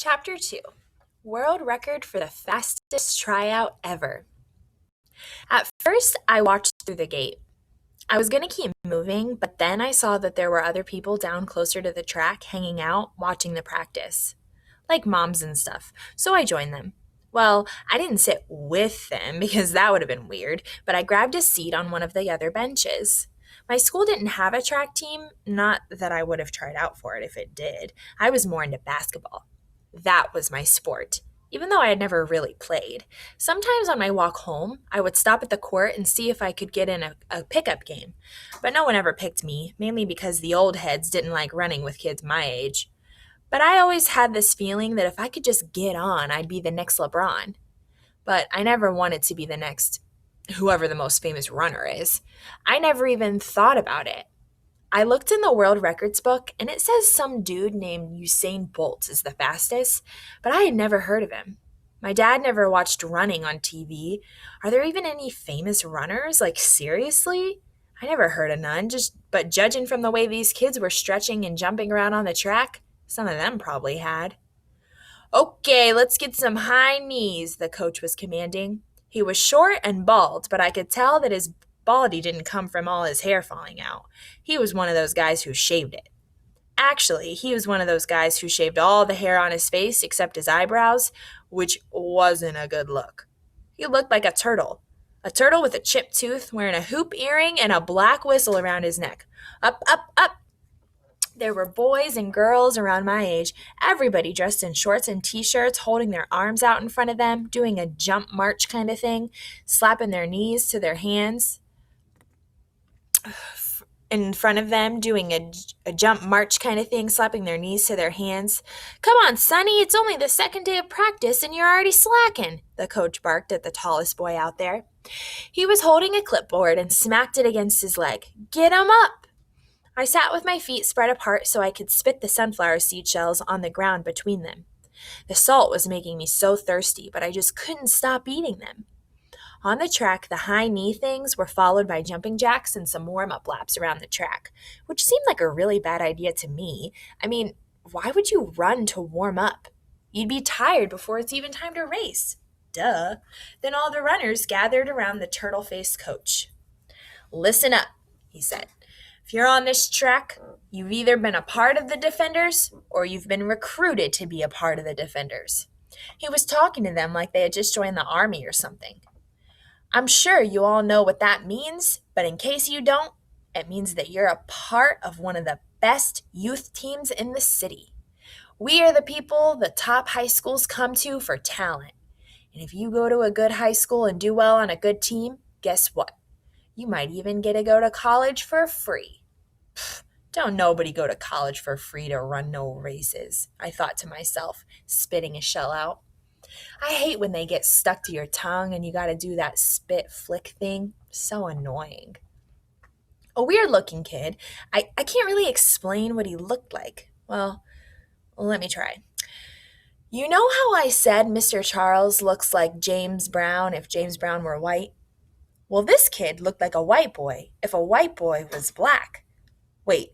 Chapter 2 World Record for the Fastest Tryout Ever. At first, I watched through the gate. I was going to keep moving, but then I saw that there were other people down closer to the track hanging out, watching the practice, like moms and stuff, so I joined them. Well, I didn't sit with them because that would have been weird, but I grabbed a seat on one of the other benches. My school didn't have a track team, not that I would have tried out for it if it did. I was more into basketball. That was my sport, even though I had never really played. Sometimes on my walk home, I would stop at the court and see if I could get in a pickup game. But no one ever picked me, mainly because the old heads didn't like running with kids my age. But I always had this feeling that if I could just get on, I'd be the next LeBron. But I never wanted to be the next whoever the most famous runner is. I never even thought about it. I looked in the world records book and it says some dude named Usain Bolt is the fastest, but I had never heard of him. My dad never watched running on TV. Are there even any famous runners? Like, seriously? I never heard of none, but judging from the way these kids were stretching and jumping around on the track, some of them probably had. Okay, let's get some high knees, the coach was commanding. He was short and bald, but I could tell that his baldy didn't come from all his hair falling out. He was one of those guys who shaved it. Actually, he was one of those guys who shaved all the hair on his face except his eyebrows, which wasn't a good look. He looked like a turtle with a chipped tooth, wearing a hoop earring and a black whistle around his neck. Up, up, up. There were boys and girls around my age, everybody dressed in shorts and t-shirts, holding their arms out in front of them, doing a jump march kind of thing, slapping their knees to their hands in front of them, doing a jump march kind of thing, slapping their knees to their hands. Come on, Sonny, it's only the second day of practice and you're already slacking, the coach barked at the tallest boy out there. He was holding a clipboard and smacked it against his leg. Get him up! I sat with my feet spread apart so I could spit the sunflower seed shells on the ground between them. The salt was making me so thirsty, but I just couldn't stop eating them. On the track, the high knee things were followed by jumping jacks and some warm-up laps around the track, which seemed like a really bad idea to me. I mean, why would you run to warm up? You'd be tired before it's even time to race. Duh. Then all the runners gathered around the turtle-faced coach. Listen up, he said. If you're on this track, you've either been a part of the defenders or you've been recruited to be a part of the defenders. He was talking to them like they had just joined the army or something. I'm sure you all know what that means, but in case you don't, it means that you're a part of one of the best youth teams in the city. We are the people the top high schools come to for talent. And if you go to a good high school and do well on a good team, guess what? You might even get to go to college for free. Don't nobody go to college for free to run no races, I thought to myself, spitting a shell out. I hate when they get stuck to your tongue and you gotta do that spit flick thing. So annoying. A weird-looking kid. I can't really explain what he looked like. Well, let me try. You know how I said Mr. Charles looks like James Brown if James Brown were white? Well, this kid looked like a white boy if a white boy was black. Wait,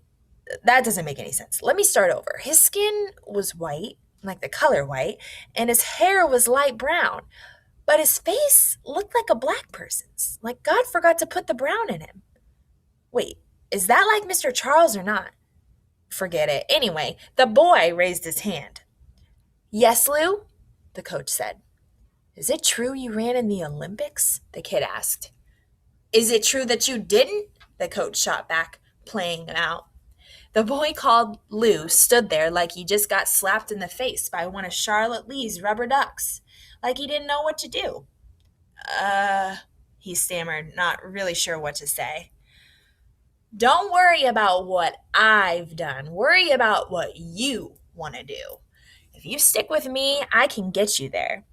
that doesn't make any sense. Let me start over. His skin was white, like the color white, and his hair was light brown. But his face looked like a black person's, like God forgot to put the brown in him. Wait, is that like Mr. Charles or not? Forget it. Anyway, the boy raised his hand. Yes, Lou? The coach said. Is it true you ran in the Olympics? The kid asked. Is it true that you didn't? The coach shot back, playing it out. The boy called Lou stood there like he just got slapped in the face by one of Charlotte Lee's rubber ducks, like he didn't know what to do. He stammered, not really sure what to say. Don't worry about what I've done. Worry about what you want to do. If you stick with me, I can get you there.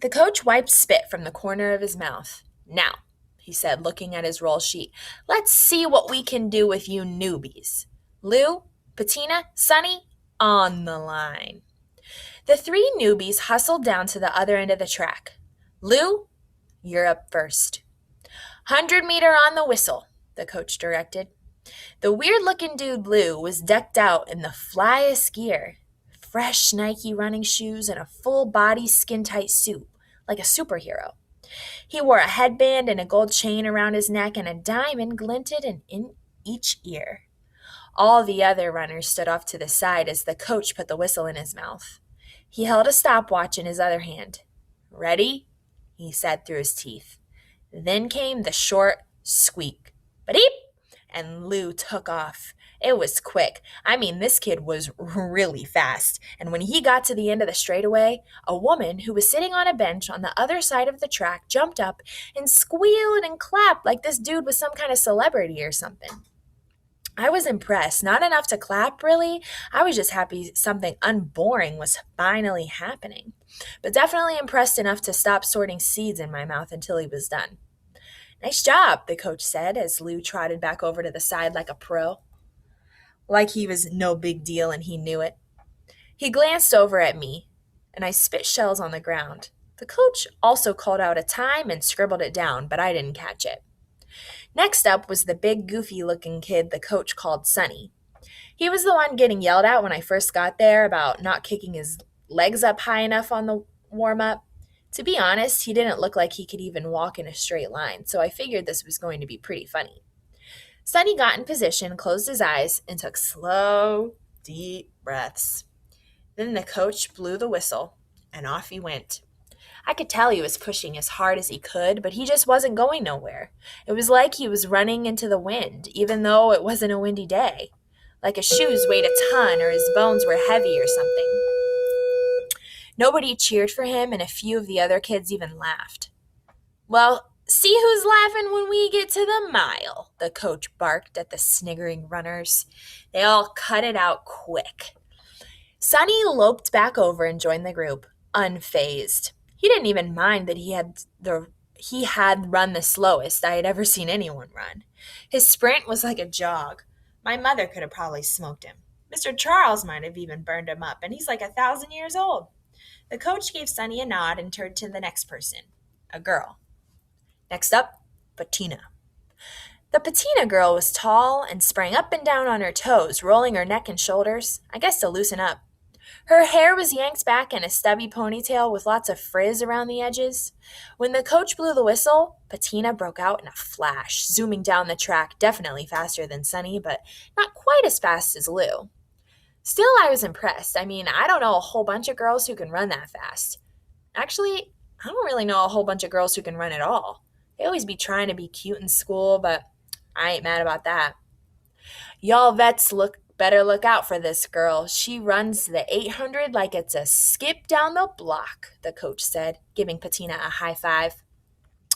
The coach wiped spit from the corner of his mouth. Now, he said, looking at his roll sheet, let's see what we can do with you newbies. Lou, Patina, Sonny, on the line. The three newbies hustled down to the other end of the track. Lou, you're up first. 100-meter on the whistle, the coach directed. The weird-looking dude Lou was decked out in the flyest gear. fresh Nike running shoes and a full body skin tight suit, like a superhero. He wore a headband and a gold chain around his neck, and a diamond glinted in each ear. All the other runners stood off to the side as the coach put the whistle in his mouth. He held a stopwatch in his other hand. "Ready?" he said through his teeth. Then came the short squeak. Beep! And Lou took off. It was quick. I mean, this kid was really fast. And when he got to the end of the straightaway, a woman who was sitting on a bench on the other side of the track jumped up and squealed and clapped like this dude was some kind of celebrity or something. I was impressed. Not enough to clap, really. I was just happy something unboring was finally happening. But definitely impressed enough to stop sorting seeds in my mouth until he was done. "Nice job," the coach said as Lou trotted back over to the side like a pro. Like he was no big deal and he knew it. He glanced over at me, and I spit shells on the ground. The coach also called out a time and scribbled it down, but I didn't catch it. Next up was the big, goofy-looking kid the coach called Sonny. He was the one getting yelled at when I first got there about not kicking his legs up high enough on the warm-up. To be honest, he didn't look like he could even walk in a straight line, so I figured this was going to be pretty funny. Sonny got in position, closed his eyes, and took slow, deep breaths. Then the coach blew the whistle, and off he went. I could tell he was pushing as hard as he could, but he just wasn't going nowhere. It was like he was running into the wind, even though it wasn't a windy day. Like his shoes weighed a ton or his bones were heavy or something. Nobody cheered for him, and a few of the other kids even laughed. "Well, see who's laughing when we get to the mile," the coach barked at the sniggering runners. They all cut it out quick. Sonny loped back over and joined the group, unfazed. He didn't even mind that he had run the slowest I had ever seen anyone run. His sprint was like a jog. My mother could have probably smoked him. Mr. Charles might have even burned him up, and he's like 1,000 years old. The coach gave Sonny a nod and turned to the next person, a girl. Next up, Patina. The Patina girl was tall and sprang up and down on her toes, rolling her neck and shoulders, I guess to loosen up. Her hair was yanked back in a stubby ponytail with lots of frizz around the edges. When the coach blew the whistle, Patina broke out in a flash, zooming down the track, definitely faster than Sonny, but not quite as fast as Lou. Still, I was impressed. I mean, I don't know a whole bunch of girls who can run that fast. Actually, I don't really know a whole bunch of girls who can run at all. They always be trying to be cute in school, but I ain't mad about that. Y'all vets better look out for this girl. She runs the 800 like it's a skip down the block, the coach said, giving Patina a high five.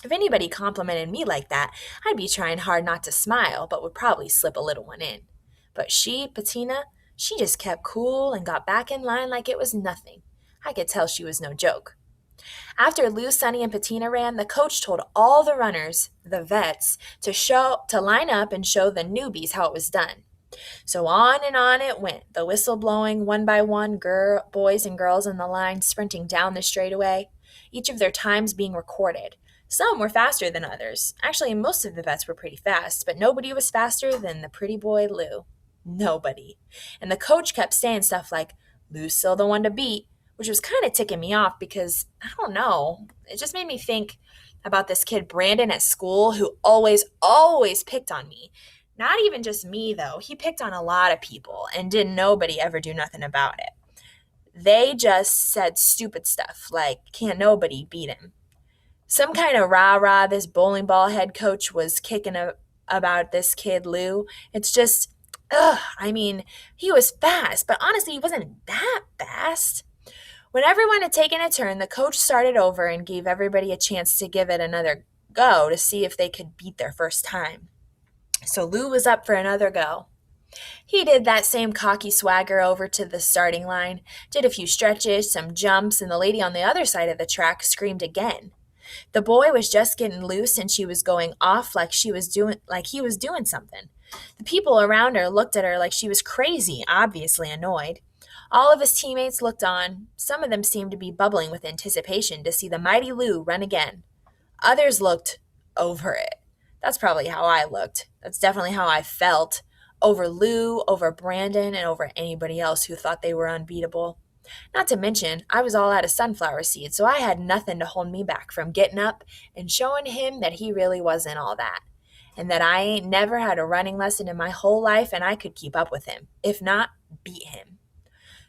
If anybody complimented me like that, I'd be trying hard not to smile, but would probably slip a little one in. But Patina, she just kept cool and got back in line like it was nothing. I could tell she was no joke. After Lou, Sonny, and Patina ran, the coach told all the runners, the vets, to line up and show the newbies how it was done. So on and on it went, the whistle blowing one by one, boys and girls in the line sprinting down the straightaway, each of their times being recorded. Some were faster than others. Actually, most of the vets were pretty fast, but nobody was faster than the pretty boy Lou. Nobody. And the coach kept saying stuff like, "Lou's still the one to beat," which was kind of ticking me off because, I don't know, it just made me think about this kid Brandon at school who always picked on me. Not even just me, though. He picked on a lot of people, and didn't nobody ever do nothing about it. They just said stupid stuff like, can't nobody beat him. Some kind of rah-rah this bowling ball head coach was kicking about this kid Lou. It's just, I mean, he was fast, but honestly, he wasn't that fast. When everyone had taken a turn, the coach started over and gave everybody a chance to give it another go to see if they could beat their first time. So Lou was up for another go. He did that same cocky swagger over to the starting line, did a few stretches, some jumps, and the lady on the other side of the track screamed again. The boy was just getting loose and she was going off like he was doing something. The people around her looked at her like she was crazy, obviously annoyed. All of his teammates looked on. Some of them seemed to be bubbling with anticipation to see the mighty Lou run again. Others looked over it. That's probably how I looked. That's definitely how I felt. Over Lou, over Brandon, and over anybody else who thought they were unbeatable. Not to mention, I was all out of sunflower seeds, so I had nothing to hold me back from getting up and showing him that he really wasn't all that, and that I ain't never had a running lesson in my whole life and I could keep up with him, if not, beat him.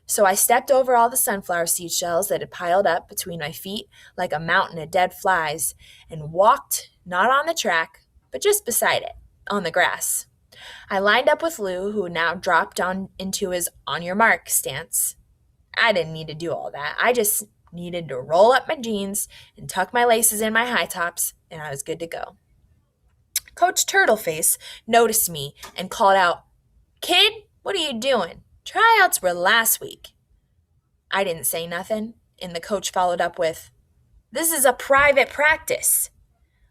So I stepped over all the sunflower seed shells that had piled up between my feet like a mountain of dead flies and walked, not on the track, but just beside it, on the grass. I lined up with Lou, who now dropped on into his on your mark stance. I didn't need to do all that. I just needed to roll up my jeans and tuck my laces in my high tops, and I was good to go. Coach Turtleface noticed me and called out, "Kid, what are you doing? Tryouts were last week." I didn't say nothing, and the coach followed up with, "This is a private practice."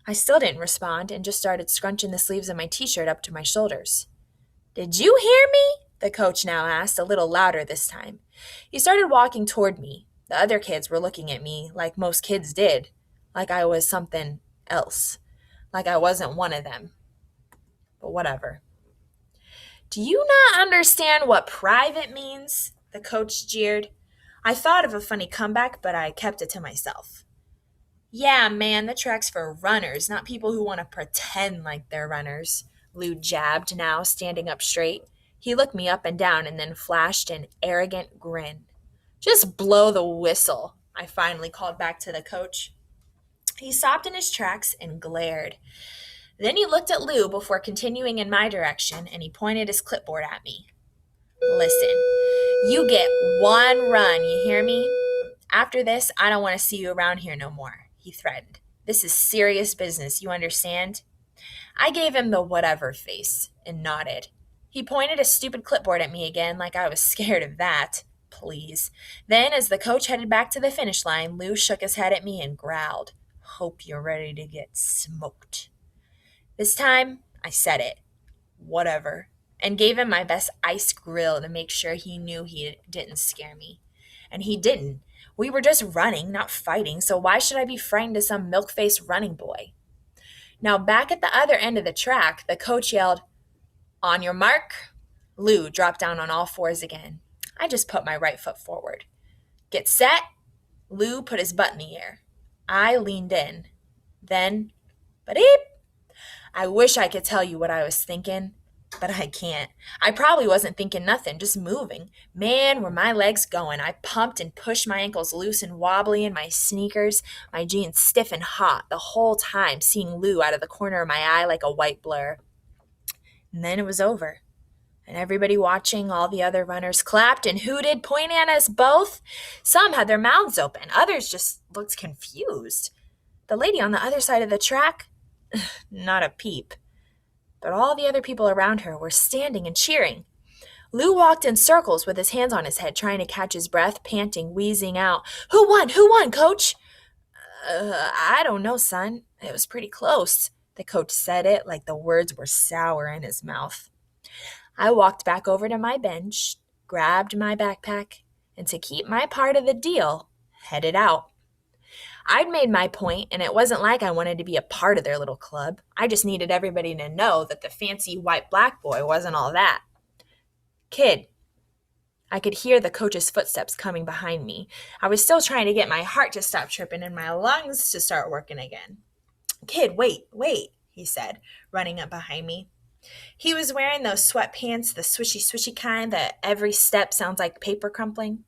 I still didn't respond and just started scrunching the sleeves of my t-shirt up to my shoulders. "Did you hear me?" the coach now asked, a little louder this time. He started walking toward me. The other kids were looking at me like most kids did, like I was something else, like I wasn't one of them. But whatever. "Do you not understand what private means?" the coach jeered. I thought of a funny comeback, but I kept it to myself. "Yeah, man, the track's for runners, not people who want to pretend like they're runners," Lou jabbed, now standing up straight. He looked me up and down and then flashed an arrogant grin. "Just blow the whistle," I finally called back to the coach. He stopped in his tracks and glared. Then he looked at Lou before continuing in my direction, and he pointed his clipboard at me. "Listen, you get one run, you hear me? After this, I don't want to see you around here no more," he threatened. "This is serious business, you understand?" I gave him the whatever face and nodded. He pointed a stupid clipboard at me again like I was scared of that. Please. Then, as the coach headed back to the finish line, Lou shook his head at me and growled, "Hope you're ready to get smoked." This time, I said it. Whatever. And gave him my best ice grill to make sure he knew he didn't scare me. And he didn't. We were just running, not fighting, so why should I be frightened of some milk-faced running boy? Now, back at the other end of the track, the coach yelled, "On your mark." Lou dropped down on all fours again. I just put my right foot forward. "Get set." Lou put his butt in the air. I leaned in. Then, ba-deep. I wish I could tell you what I was thinking, but I can't. I probably wasn't thinking nothing, just moving. Man, were my legs going. I pumped and pushed my ankles loose and wobbly in my sneakers, my jeans stiff and hot, the whole time seeing Lou out of the corner of my eye like a white blur. And then it was over. And everybody watching, all the other runners clapped and hooted, pointing at us both. Some had their mouths open. Others just looked confused. The lady on the other side of the track, not a peep. But all the other people around her were standing and cheering. Lou walked in circles with his hands on his head, trying to catch his breath, panting, wheezing out, "Who won? Who won, coach?" I don't know, son. It was pretty close." The coach said it like the words were sour in his mouth. I walked back over to my bench, grabbed my backpack, and to keep my part of the deal, headed out. I'd made my point, and it wasn't like I wanted to be a part of their little club. I just needed everybody to know that the fancy white black boy wasn't all that. "Kid." I could hear the coach's footsteps coming behind me. I was still trying to get my heart to stop tripping and my lungs to start working again. "Kid, wait," he said, running up behind me. He was wearing those sweatpants, the swishy kind that every step sounds like paper crumpling.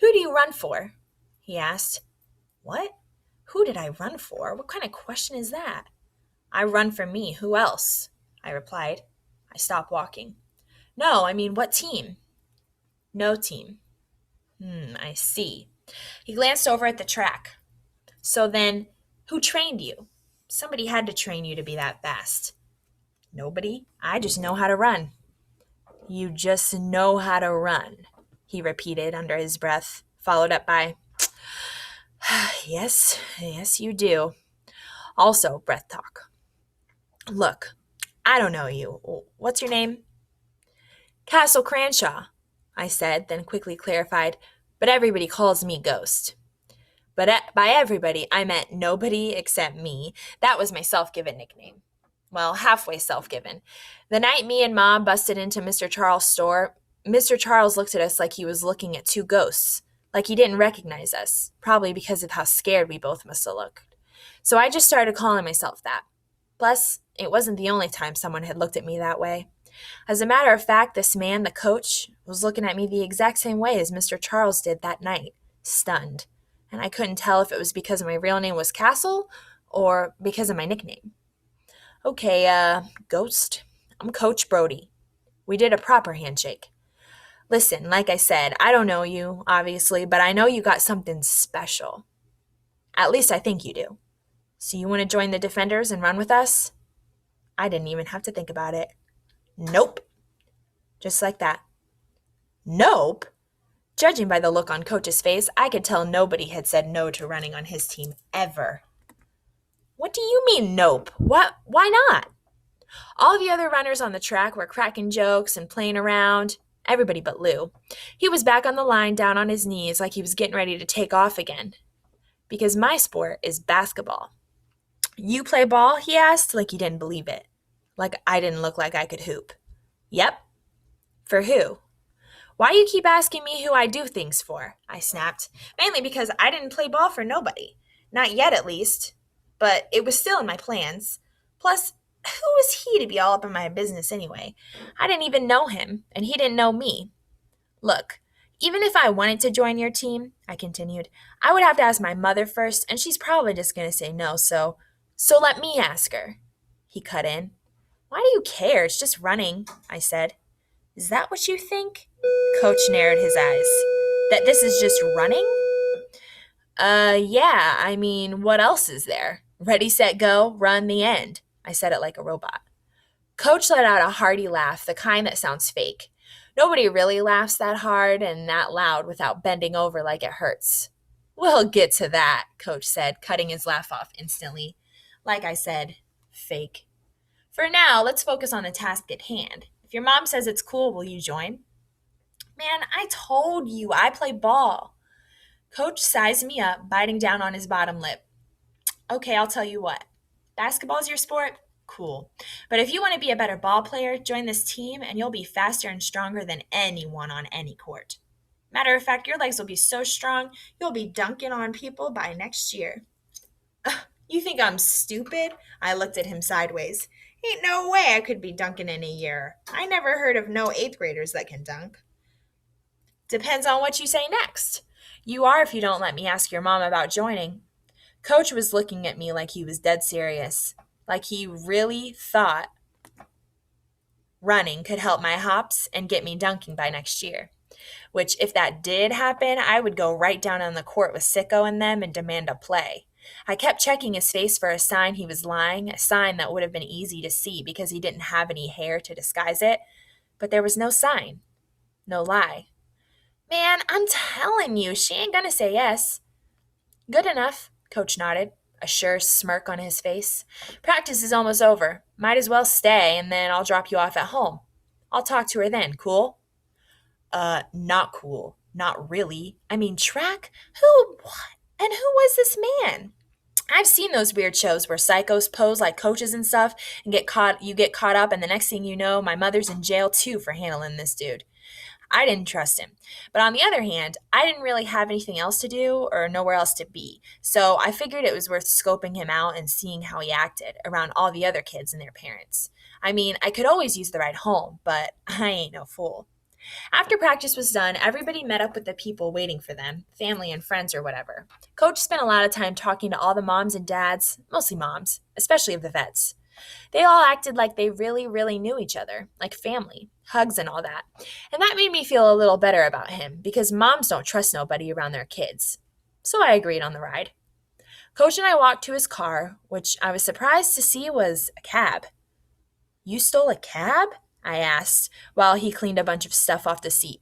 "Who do you run for?" he asked. What? Who did I run for? What kind of question is that? "I run for me. Who else?" I replied. I stopped walking. "No, I mean, what team?" "No team." I see. He glanced over at the track. "So then, who trained you? Somebody had to train you to be that fast." "Nobody. I just know how to run." "You just know how to run," he repeated under his breath, followed up by, Yes, you do." Also, breath talk. "Look, I don't know you. What's your name?" "Castle Cranshaw," I said, then quickly clarified, "but everybody calls me Ghost." But by everybody, I meant nobody except me. That was my self-given nickname. Well, halfway self-given. The night me and Mom busted into Mr. Charles' store, Mr. Charles looked at us like he was looking at two ghosts. like he didn't recognize us, probably because of how scared we both must have looked. So I just started calling myself that. Plus, it wasn't the only time someone had looked at me that way. As a matter of fact, this man, the coach, was looking at me the exact same way as Mr. Charles did that night, stunned. And I couldn't tell if it was because my real name was Castle or because of my nickname. Okay, Ghost, I'm Coach Brody. We did a proper handshake. Listen, like I said, I don't know you, obviously, but I know you got something special. At least I think you do. So you want to join the Defenders and run with us? I didn't even have to think about it. Nope. Just like that. Nope. Judging by the look on Coach's face, I could tell nobody had said no to running on his team ever. What do you mean, nope? What? Why not? All the other runners on the track were cracking jokes and playing around. Everybody but Lou. He was back on the line, down on his knees, like he was getting ready to take off again. Because my sport is basketball. You play ball? He asked, like he didn't believe it. Like I didn't look like I could hoop. Yep. For who? Why you keep asking me who I do things for? I snapped. Mainly because I didn't play ball for nobody. Not yet, at least. But it was still in my plans. Plus, who was he to be all up in my business anyway? I didn't even know him, and he didn't know me. Look, even if I wanted to join your team, I continued, I would have to ask my mother first, and she's probably just going to say no, so let me ask her. He cut in. Why do you care? It's just running, I said. Is that what you think? Coach narrowed his eyes. That this is just running? Yeah, I mean, what else is there? Ready, set, go, run, the end. I said it like a robot. Coach let out a hearty laugh, the kind that sounds fake. Nobody really laughs that hard and that loud without bending over like it hurts. We'll get to that, Coach said, cutting his laugh off instantly. Like I said, fake. For now, let's focus on the task at hand. If your mom says it's cool, will you join? Man, I told you, I play ball. Coach sized me up, biting down on his bottom lip. Okay, I'll tell you what. Basketball's your sport? Cool. But if you want to be a better ball player, join this team and you'll be faster and stronger than anyone on any court. Matter of fact, your legs will be so strong, you'll be dunking on people by next year. You think I'm stupid? I looked at him sideways. Ain't no way I could be dunking in a year. I never heard of no 8th graders that can dunk. Depends on what you say next. You are if you don't let me ask your mom about joining. Coach was looking at me like he was dead serious, like he really thought running could help my hops and get me dunking by next year. Which, if that did happen, I would go right down on the court with Sicko and them and demand a play. I kept checking his face for a sign he was lying, a sign that would have been easy to see because he didn't have any hair to disguise it. But there was no sign. No lie. Man, I'm telling you, she ain't gonna say yes. Good enough, Coach nodded, a sure smirk on his face. Practice is almost over. Might as well stay, and then I'll drop you off at home. I'll talk to her then, cool? Not cool. Not really. I mean, track? Who, what? And who was this man? I've seen those weird shows where psychos pose like coaches and stuff and you get caught up, and the next thing you know, my mother's in jail too for handling this dude. I didn't trust him. But on the other hand, I didn't really have anything else to do or nowhere else to be. So I figured it was worth scoping him out and seeing how he acted around all the other kids and their parents. I mean, I could always use the ride home, but I ain't no fool. After practice was done, everybody met up with the people waiting for them, family and friends or whatever. Coach spent a lot of time talking to all the moms and dads, mostly moms, especially of the vets. They all acted like they really, really knew each other, like family, hugs and all that. And that made me feel a little better about him because moms don't trust nobody around their kids. So I agreed on the ride. Coach and I walked to his car, which I was surprised to see was a cab. You stole a cab? I asked, while he cleaned a bunch of stuff off the seat.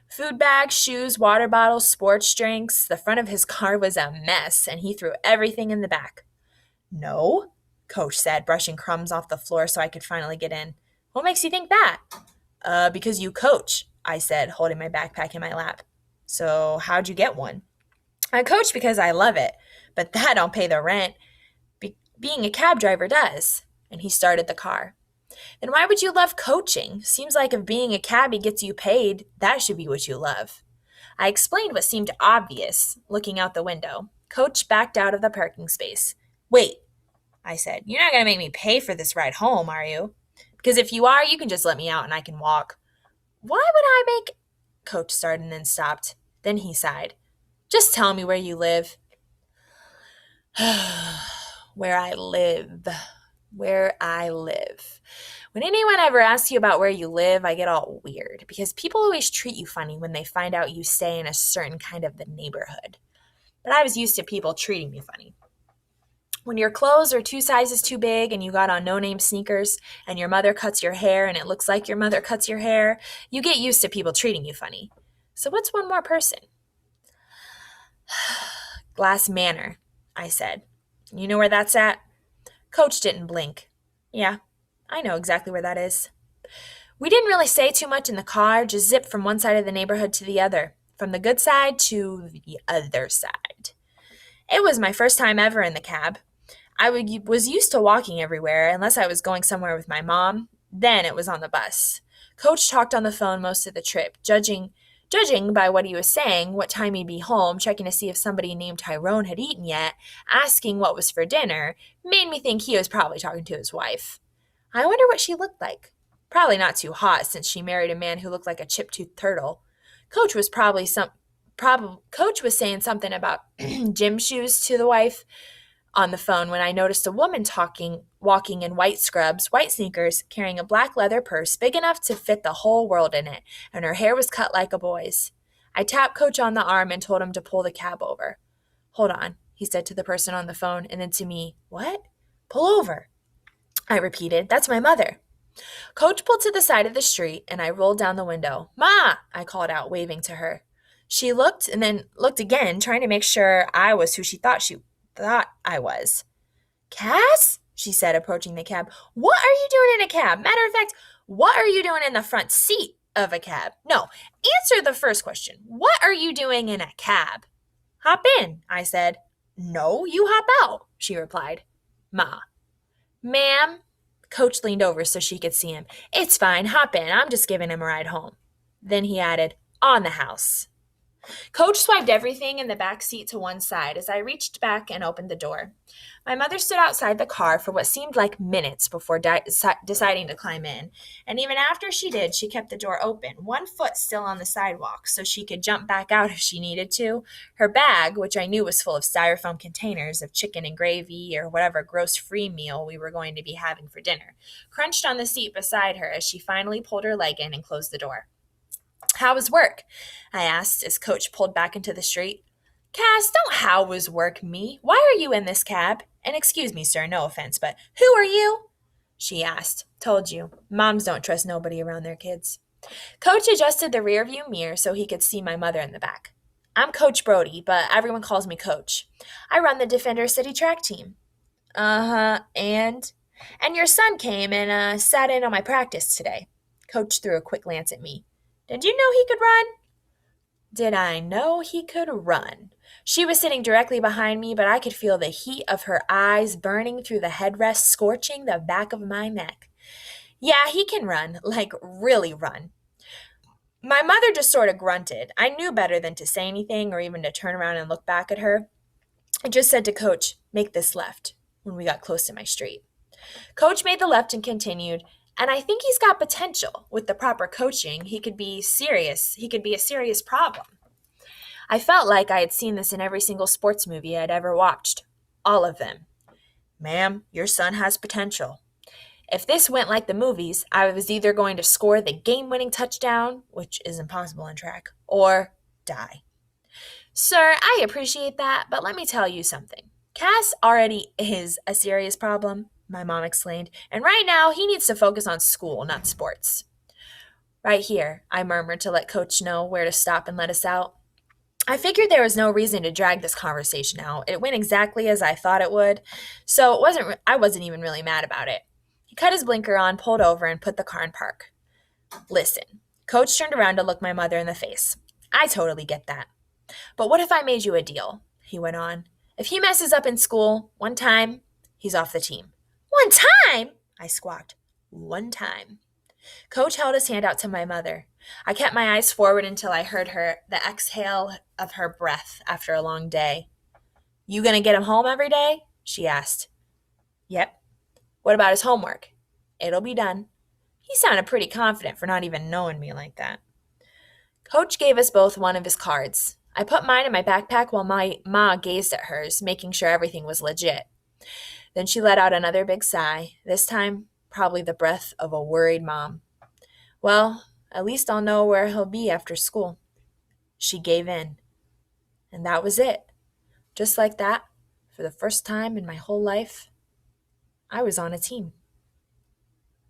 Food bags, shoes, water bottles, sports drinks. The front of his car was a mess, and he threw everything in the back. No, Coach said, brushing crumbs off the floor so I could finally get in. What makes you think that? Because you coach, I said, holding my backpack in my lap. So how'd you get one? I coach because I love it, but that don't pay the rent. Being a cab driver does. And he started the car. Then why would you love coaching? Seems like if being a cabbie gets you paid, that should be what you love. I explained what seemed obvious, looking out the window. Coach backed out of the parking space. Wait, I said, you're not going to make me pay for this ride home, are you? Because if you are, you can just let me out and I can walk. Why would I make. Coach started and then stopped. Then he sighed. Just tell me where you live. Where I live. Where I live. When anyone ever asks you about where you live, I get all weird because people always treat you funny when they find out you stay in a certain kind of the neighborhood. But I was used to people treating me funny. When your clothes are 2 sizes too big and you got on no-name sneakers and your mother cuts your hair and it looks like your mother cuts your hair, you get used to people treating you funny. So what's one more person? Glass Manor, I said. You know where that's at? Coach didn't blink. Yeah, I know exactly where that is. We didn't really say too much in the car, just zipped from one side of the neighborhood to the other, from the good side to the other side. It was my first time ever in the cab. I was used to walking everywhere, unless I was going somewhere with my mom. Then it was on the bus. Coach talked on the phone most of the trip, judging by what he was saying, what time he'd be home, checking to see if somebody named Tyrone had eaten yet, asking what was for dinner, made me think he was probably talking to his wife. I wonder what she looked like. Probably not too hot, since she married a man who looked like a chip-toothed turtle. Coach was Coach was saying something about gym shoes to the wife on the phone when I noticed a woman walking in white scrubs, white sneakers, carrying a black leather purse big enough to fit the whole world in it, and her hair was cut like a boy's. I tapped Coach on the arm and told him to pull the cab over. Hold on, he said to the person on the phone, and then to me, what? Pull over, I repeated. That's my mother. Coach pulled to the side of the street, and I rolled down the window. Ma, I called out, waving to her. She looked and then looked again, trying to make sure I was who she thought I was. Cass? She said, approaching the cab. What are you doing in a cab? Matter of fact, what are you doing in the front seat of a cab? No, answer the first question. What are you doing in a cab? Hop in, I said. No, you hop out, she replied. Ma. Ma'am? Coach leaned over so she could see him. It's fine, hop in. I'm just giving him a ride home. Then he added, on the house. Coach swiped everything in the back seat to one side as I reached back and opened the door. My mother stood outside the car for what seemed like minutes before deciding to climb in, and even after she did, she kept the door open, one foot still on the sidewalk, so she could jump back out if she needed to. Her bag, which I knew was full of styrofoam containers of chicken and gravy or whatever gross free meal we were going to be having for dinner, crunched on the seat beside her as she finally pulled her leg in and closed the door. How was work? I asked as Coach pulled back into the street. Cass, don't how was work me. Why are you in this cab? And excuse me, sir, no offense, but who are you? She asked. Told you. Moms don't trust nobody around their kids. Coach adjusted the rearview mirror so he could see my mother in the back. I'm Coach Brody, but everyone calls me Coach. I run the Defender City track team. And your son came and sat in on my practice today. Coach threw a quick glance at me. Did you know he could run? Did I know he could run? She was sitting directly behind me, but I could feel the heat of her eyes burning through the headrest, scorching the back of my neck. Yeah, he can run, like really run. My mother just sort of grunted. I knew better than to say anything or even to turn around and look back at her. I just said to Coach, make this left, when we got close to my street. Coach made the left and continued, and I think he's got potential. With the proper coaching, he could be serious. He could be a serious problem. I felt like I had seen this in every single sports movie I'd ever watched. All of them. Ma'am, your son has potential. If this went like the movies, I was either going to score the game-winning touchdown, which is impossible in track, or die. Sir, I appreciate that, but let me tell you something. Cass already is a serious problem, my mom explained, and right now he needs to focus on school, not sports. Right here, I murmured to let Coach know where to stop and let us out. I figured there was no reason to drag this conversation out. It went exactly as I thought it would, so I wasn't even really mad about it. He cut his blinker on, pulled over, and put the car in park. Listen, Coach turned around to look my mother in the face. I totally get that. But what if I made you a deal? He went on. If he messes up in school one time, he's off the team. One time? I squawked. One time. Coach held his hand out to my mother. I kept my eyes forward until I heard the exhale of her breath after a long day. You gonna get him home every day? She asked. Yep. What about his homework? It'll be done. He sounded pretty confident for not even knowing me like that. Coach gave us both one of his cards. I put mine in my backpack while my ma gazed at hers, making sure everything was legit. Then she let out another big sigh, this time probably the breath of a worried mom. Well, at least I'll know where he'll be after school. She gave in. And that was it. Just like that, for the first time in my whole life, I was on a team.